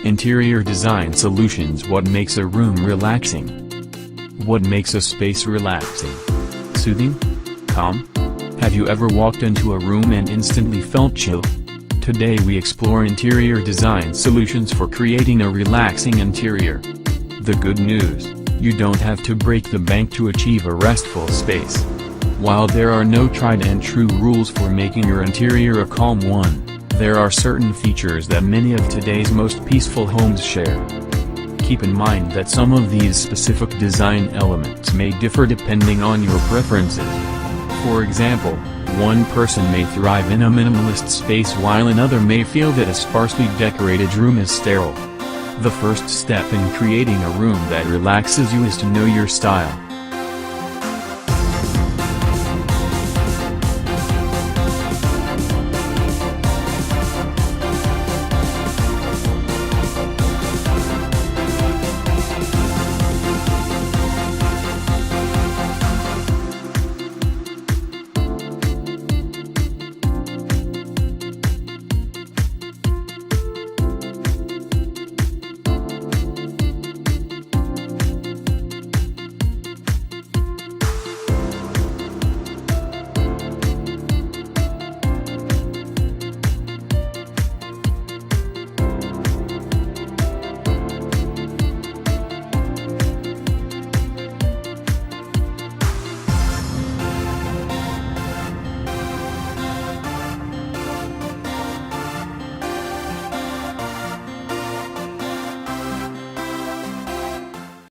Interior design solutions. What makes a room relaxing? What makes a space relaxing? Soothing? Calm? Have you ever walked into a room and instantly felt chill? Today we explore interior design solutions for creating a relaxing interior. The good news, you don't have to break the bank to achieve a restful space. While there are no tried and true rules for making your interior a calm one, there are certain features that many of today's most peaceful homes share. Keep in mind that some of these specific design elements may differ depending on your preferences. For example, one person may thrive in a minimalist space while another may feel that a sparsely decorated room is sterile. The first step in creating a room that relaxes you is to know your style.